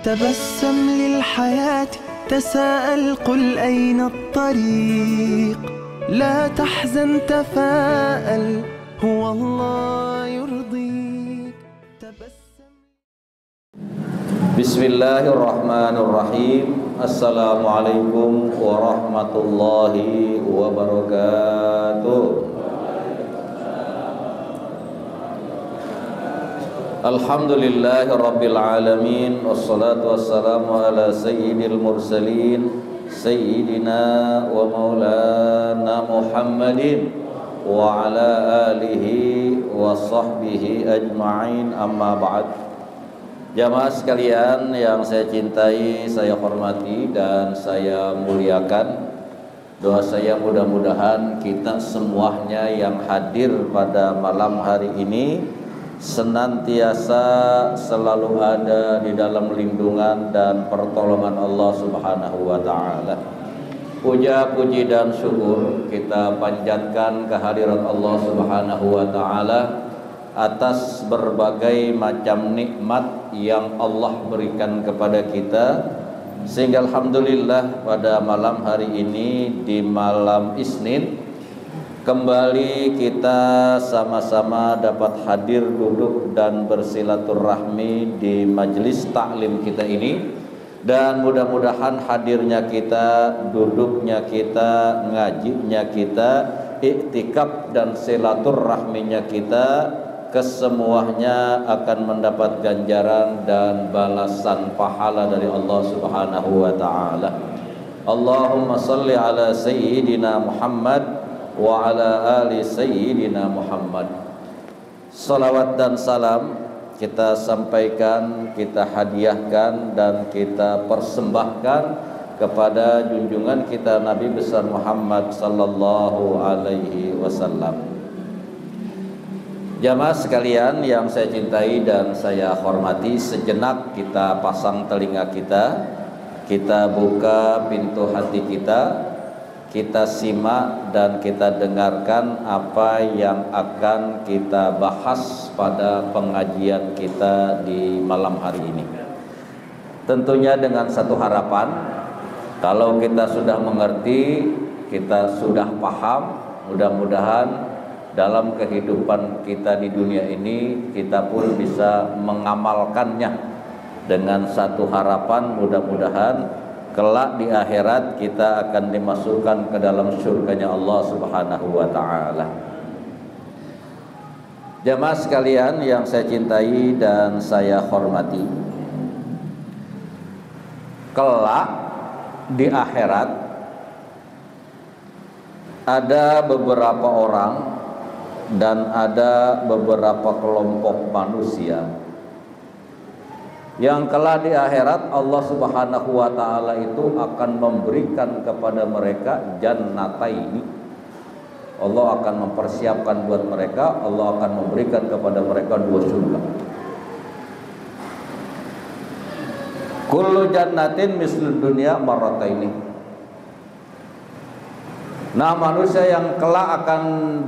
تبسم للحياة تساءل قل أين الطريق لا تحزن تفاءل هو الله يرضيك تبسم. بسم الله الرحمن الرحيم. Assalamualaikum warahmatullahi wabarakatuh. Alhamdulillahi rabbil alamin, wassalatu wassalamu ala sayyidil mursalin sayyidina wa maulana Muhammadin wa ala alihi wa sahbihi ajma'in, amma ba'd. Jamaah sekalian yang saya cintai, saya hormati dan saya muliakan, doa saya mudah-mudahan kita semuanya yang hadir pada malam hari ini senantiasa selalu ada di dalam lindungan dan pertolongan Allah Subhanahu wa taala. Puja, puji dan syukur kita panjatkan kehadirat Allah Subhanahu wa taala atas berbagai macam nikmat yang Allah berikan kepada kita, sehingga alhamdulillah pada malam hari ini di malam Isnin kembali kita sama-sama dapat hadir, duduk dan bersilaturahmi di majelis taklim kita ini. Dan mudah-mudahan hadirnya kita, duduknya kita, ngajinya kita, iktikaf dan silaturahminya kita, kesemuanya akan mendapat ganjaran dan balasan pahala dari Allah Subhanahu wa taala. Allahumma salli ala sayyidina Muhammad wa ala ali sayyidina Muhammad. Salawat dan salam kita sampaikan, kita hadiahkan dan kita persembahkan kepada junjungan kita Nabi besar Muhammad sallallahu alaihi wasallam. Jamaah sekalian yang saya cintai dan saya hormati, sejenak kita pasang telinga kita buka pintu hati kita simak dan kita dengarkan apa yang akan kita bahas pada pengajian kita di malam hari ini. Tentunya dengan satu harapan, kalau kita sudah mengerti, kita sudah paham, mudah-mudahan dalam kehidupan kita di dunia ini kita pun bisa mengamalkannya dengan satu harapan, mudah-mudahan kelak di akhirat kita akan dimasukkan ke dalam surganya Allah Subhanahu wa taala. Jamaah sekalian yang saya cintai dan saya hormati, kelak di akhirat ada beberapa orang dan ada beberapa kelompok manusia yang kelak di akhirat Allah Subhanahu wa taala itu akan memberikan kepada mereka jannataini. Allah akan mempersiapkan buat mereka, Allah akan memberikan kepada mereka dua surga. Kullu jannatin mislud dunya marrataini. Nah, manusia yang kelak akan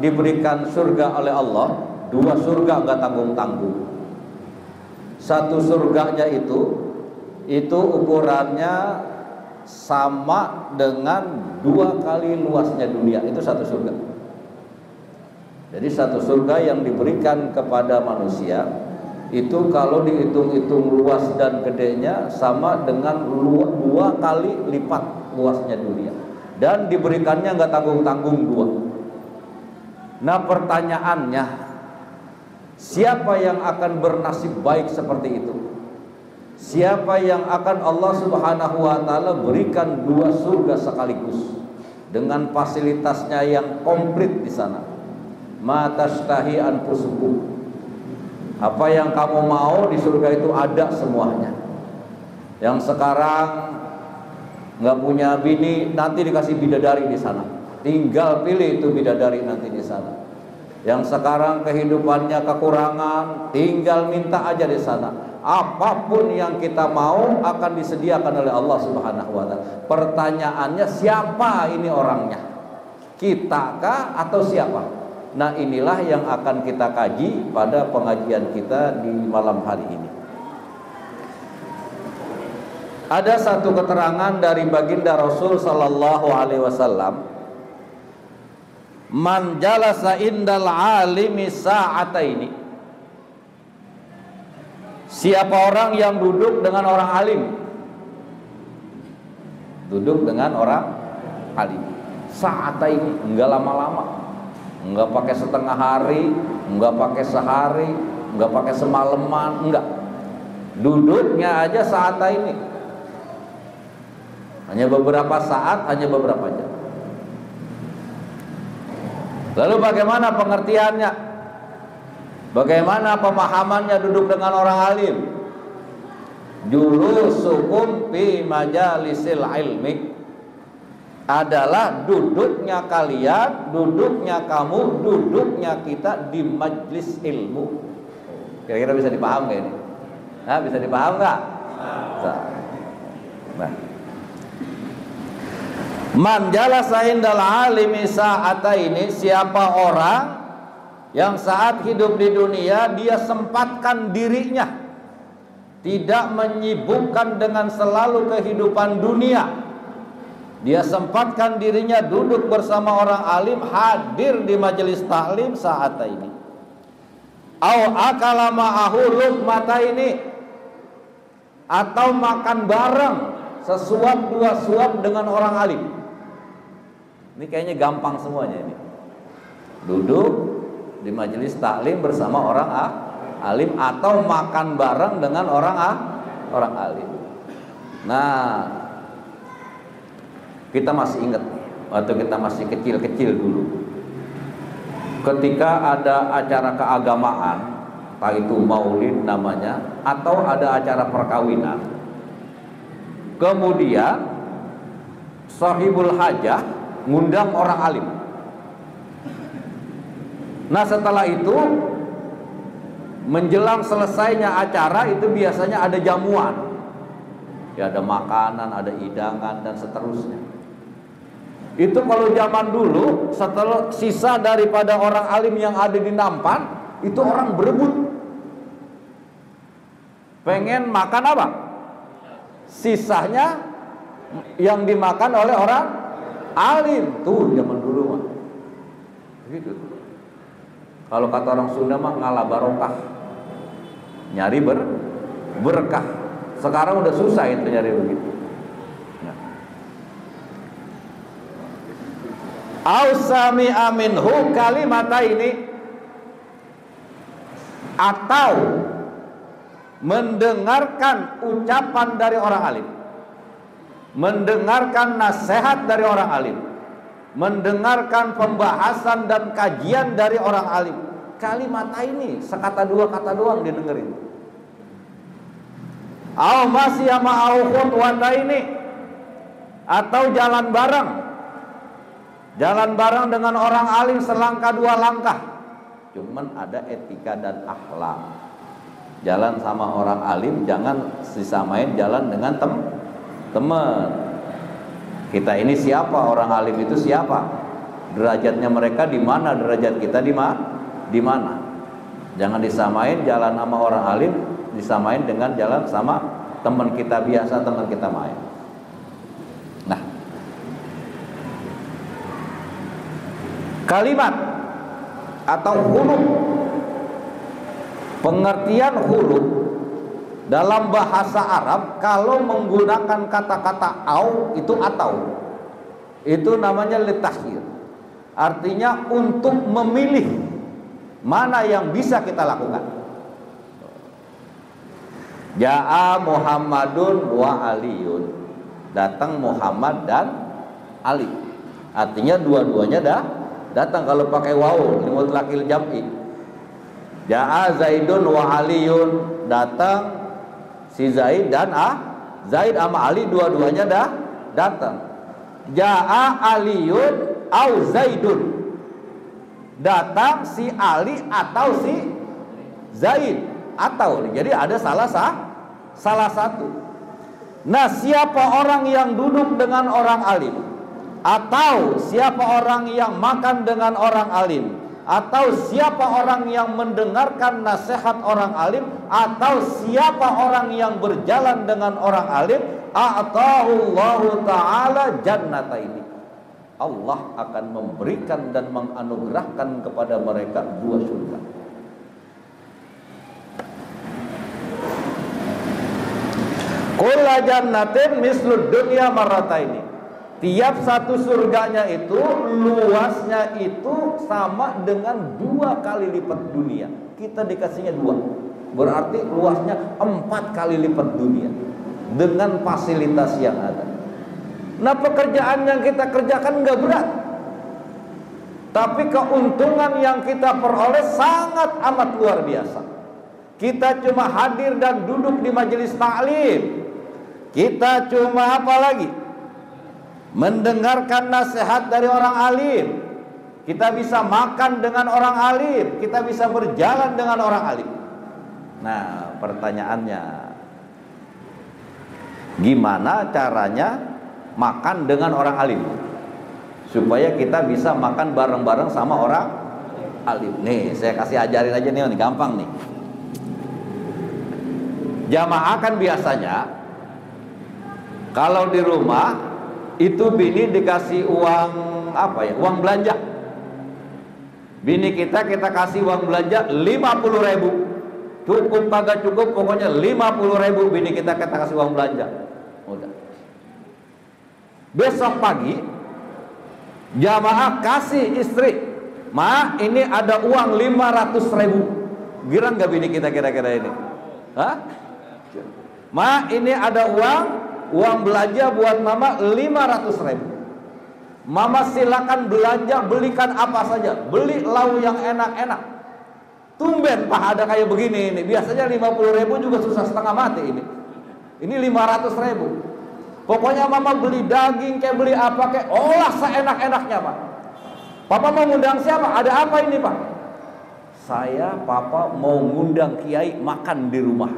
diberikan surga oleh Allah, dua surga enggak tanggung-tanggung. Satu surganya itu ukurannya sama dengan 2 kali luasnya dunia, itu satu surga. Jadi satu surga yang diberikan kepada manusia itu kalau dihitung-hitung luas dan gedenya sama dengan 2 kali lipat luasnya dunia. Dan diberikannya nggak tanggung-tanggung dua. Nah, pertanyaannya, siapa yang akan bernasib baik seperti itu? Siapa yang akan Allah Subhanahu wa taala berikan dua surga sekaligus dengan fasilitasnya yang komplit di sana? Ma tashtahi anfusukum. Apa yang kamu mau di surga itu ada semuanya. Yang sekarang nggak punya bini, nanti dikasih bidadari di sana. Tinggal pilih itu bidadari nanti di sana. Yang sekarang kehidupannya kekurangan, tinggal minta aja di sana. Apapun yang kita mau akan disediakan oleh Allah Subhanahu wa taala. Pertanyaannya, siapa ini orangnya? Kita kah atau siapa? Nah, inilah yang akan kita kaji pada pengajian kita di malam hari ini. Ada satu keterangan dari baginda Rasul sallallahu alaihi wasallam, man jalasa indal alimi sa'ataini, siapa orang yang duduk dengan orang alim, duduk dengan orang alim sa'ataini, enggak lama-lama, enggak pakai setengah hari, enggak pakai sehari, enggak pakai semalaman, enggak, duduknya aja sa'ataini, hanya beberapa saat, hanya beberapa jam. Lalu bagaimana pengertiannya? Bagaimana pemahamannya duduk dengan orang alim? Julusukum fi majalisil ilmi adalah duduknya kalian, duduknya kamu, duduknya kita di majlis ilmu. Kira-kira bisa dipaham gak ini? Nah, bisa dipaham gak? Nah, man jalasa indal alimi sa'ataini, siapa orang yang saat hidup di dunia dia sempatkan dirinya, tidak menyibukkan dengan selalu kehidupan dunia, dia sempatkan dirinya duduk bersama orang alim, hadir di majelis taklim sa'ataini, au akala ma'ahu luqmataini, atau makan bareng sesuap dua suap dengan orang alim. Ini kayaknya gampang semuanya ini. Duduk di majelis taklim bersama orang alim, atau makan bareng dengan orang alim. Nah, kita masih ingat waktu kita masih kecil-kecil dulu, ketika ada acara keagamaan, entah itu maulid namanya, atau ada acara perkawinan, kemudian sahibul hajah ngundang orang alim. Nah, setelah itu menjelang selesainya acara itu biasanya ada jamuan, ya, ada makanan, ada hidangan dan seterusnya. Itu kalau zaman dulu, setelah sisa daripada orang alim yang ada di nampan, itu orang berebut pengen makan apa? Sisanya yang dimakan oleh orang alim. Tuh zaman dulu mah begitu. Kalau kata orang Sunda mah ngalah barokah, nyari berkah. Sekarang udah susah itu nyari begitu. Ausami aminhu kalimata ini, atau mendengarkan ucapan dari orang alim, mendengarkan nasihat dari orang alim, mendengarkan pembahasan dan kajian dari orang alim. Kalimat ini sekata dua kata doang didengerin. Au masih sama au khutwata ini, atau jalan bareng dengan orang alim selangkah dua langkah. Cuman ada etika dan akhlak. Jalan sama orang alim jangan disamain jalan dengan teman. Kita ini siapa? Orang alim itu siapa? Derajatnya mereka di mana? Derajat kita di mana? Jangan disamain jalan sama orang alim disamain dengan jalan sama teman kita biasa, teman kita main. Nah, kalimat atau huruf, pengertian huruf dalam bahasa Arab kalau menggunakan kata-kata au itu atau, itu namanya litakhir, artinya untuk memilih mana yang bisa kita lakukan. Ja'a Muhammadun wa Aliyun, datang Muhammad dan Ali, artinya dua-duanya datang. Kalau pakai wawu limutlaqil jam'i, Ja'a Zaidun wa Aliyun, datang si Zaid dan Zaid sama Ali dua-duanya datang. Ja'a Aliyun au Zaidun, datang si Ali atau si Zaid, atau jadi ada salah satu. Nah, siapa orang yang duduk dengan orang alim, atau siapa orang yang makan dengan orang alim, atau siapa orang yang mendengarkan nasihat orang alim, atau siapa orang yang berjalan dengan orang alim, a'tahullahu ta'ala jannataini. Allah akan memberikan dan menganugerahkan kepada mereka 2 surga. Kulla jannatin mislud dunya marrataini. Tiap satu surganya itu luasnya itu sama dengan 2 kali lipat dunia. Kita dikasihnya 2, berarti luasnya 4 kali lipat dunia dengan fasilitas yang ada. Nah, pekerjaan yang kita kerjakan nggak berat, tapi keuntungan yang kita peroleh sangat amat luar biasa. Kita cuma hadir dan duduk di majelis taklim, kita cuma apa lagi? Mendengarkan nasihat dari orang alim. Kita bisa makan dengan orang alim, kita bisa berjalan dengan orang alim. Nah, pertanyaannya, gimana caranya makan dengan orang alim supaya kita bisa makan bareng-bareng sama orang alim? Nih, saya kasih ajarin aja nih, gampang nih. Jamaah kan biasanya kalau di rumah itu bini dikasih uang apa ya, uang belanja. Bini kita kasih uang belanja 50.000. Cukup kagak cukup, pokoknya 50.000 bini kita kasih uang belanja. Udah. Besok pagi jamaah kasih istri, "Ma, ini ada uang 500.000. Girang gak bini kita kira-kira ini? Hah? "Ma, ini ada uang belanja buat mama 500.000. Mama silakan belanja, belikan apa saja, beli lauk yang enak-enak." Tumben Pak ada kayak begini ini. Biasanya 50.000 juga susah setengah mati ini. Ini 500.000. Pokoknya mama beli daging kayak beli apa kayak, olah seenak-enaknya Pak. Papa mau ngundang siapa? Ada apa ini Pak? "Saya Papa mau ngundang kiai makan di rumah."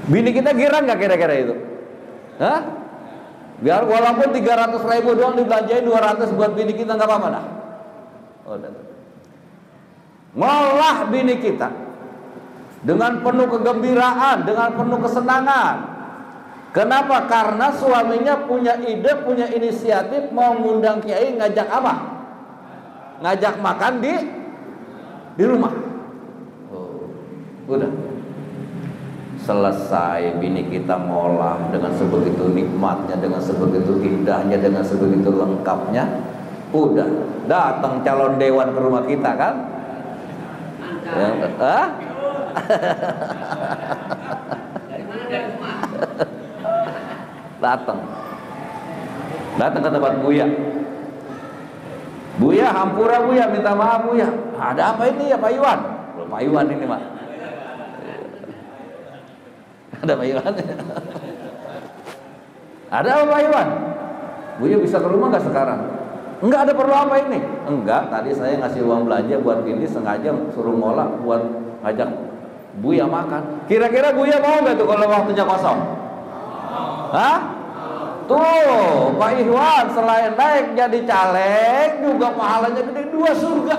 Bini kita girang gak kira-kira itu? Hah? Biar walaupun 300.000 doang dibelanjain 200 buat bini kita nggak apa-apa dah. Ngolah bini kita dengan penuh kegembiraan, dengan penuh kesenangan. Kenapa? Karena suaminya punya ide, punya inisiatif mau ngundang kiai, ngajak apa? Ngajak makan di rumah. Udah. Selesai bini kita ngolah dengan sebegitu nikmatnya, dengan sebegitu indahnya, dengan sebegitu lengkapnya. Udah datang calon dewan ke rumah kita kan? Datang ke tempat Buya. "Buya, hampura Buya, minta maaf Buya." "Ada apa ini ya Pak Iwan?" "Pak Iwan ini Mak." "Ada Pak Iwan?" "Ada apa Pak Iwan?" "Buya bisa ke rumah nggak sekarang?" "Enggak, ada perlu apa ini?" "Enggak, tadi saya ngasih uang belanja buat ini, sengaja suruh ngolah buat ngajak Buya makan." Kira-kira Buya mau nggak tuh kalau waktunya kosong? Hah? Tuh Pak Iwan selain naik jadi caleg juga pahalanya gede, 2 surga.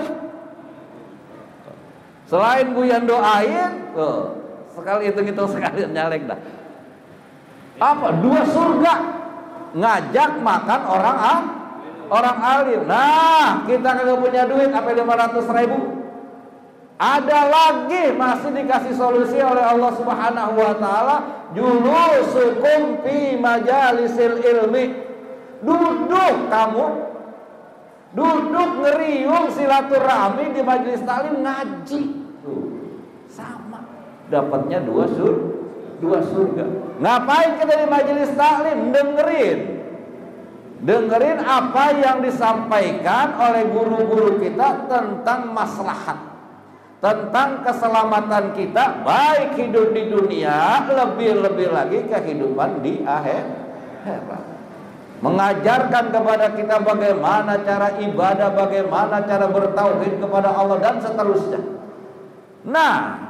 Selain Buya doain, tuh sekali hitung sekali nyalek dah. Apa? 2 surga. Ngajak makan orang alim. Nah, kita kagak punya duit apa 500.000. Ada lagi masih dikasih solusi oleh Allah Subhanahu wa taala, julusukum fi majalisil ilmi. Duduk ngeriung silaturahmi di majelis taklim ngaji. Sama. Dapatnya 2 surga. Ngapain kita di majelis taklim? Dengerin apa yang disampaikan oleh guru-guru kita tentang maslahat, tentang keselamatan kita, baik hidup di dunia, lebih-lebih lagi kehidupan di akhirat. Mengajarkan kepada kita bagaimana cara ibadah, bagaimana cara bertauhid kepada Allah dan seterusnya. Nah,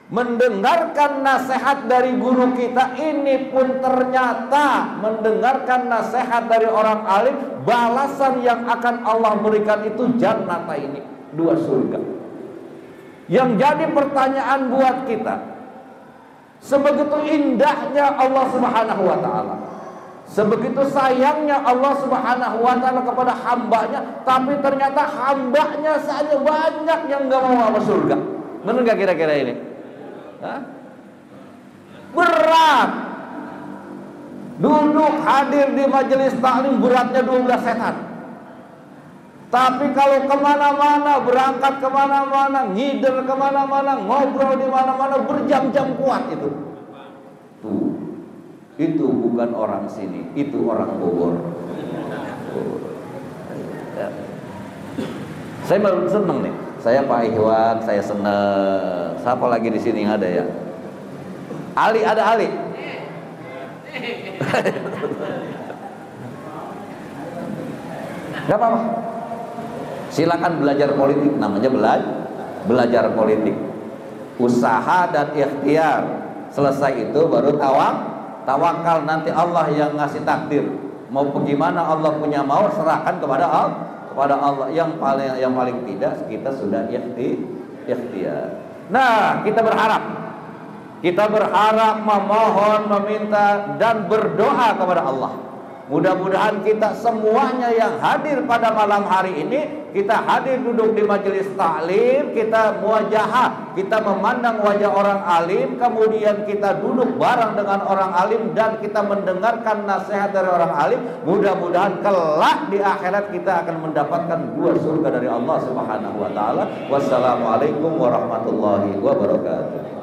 mendengarkan nasihat dari guru kita ini pun ternyata mendengarkan nasihat dari orang alim, balasan yang akan Allah berikan itu jannata ini, 2 surga. Yang jadi pertanyaan buat kita, Sebegitu indahnya Allah Subhanahu wa taala. Sebegitu sayangnya Allah Subhanahu wa taala kepada hambanya, tapi ternyata hambanya saja banyak yang enggak mau masuk surga. Benar enggak kira-kira ini? Hah? Berat. Duduk hadir di majelis taklim beratnya 12 setan. Tapi kalau kemana-mana, berangkat kemana-mana, ngider kemana-mana, ngobrol di mana-mana, berjam-jam kuat itu. Tuh, itu bukan orang sini, itu orang Bogor. Saya baru seneng nih. Saya Pak Ikhwan, saya seneng. Siapa lagi di sini yang ada ya? Ali, ada Ali. Gak apa-apa. Silakan belajar politik, namanya belajar politik. Usaha dan ikhtiar. Selesai itu baru tawakal, nanti Allah yang ngasih takdir. Mau bagaimana Allah punya mau, serahkan kepada Allah. Yang paling tidak kita sudah ikhtiar. Nah, kita berharap, memohon, meminta dan berdoa kepada Allah. Mudah-mudahan kita semuanya yang hadir pada malam hari ini, kita hadir duduk di majelis taklim, kita muwajahah, kita memandang wajah orang alim, kemudian kita duduk bareng dengan orang alim dan kita mendengarkan nasihat dari orang alim. Mudah-mudahan kelak di akhirat kita akan mendapatkan 2 surga dari Allah Subhanahu wa taala. Wassalamualaikum warahmatullahi wabarakatuh.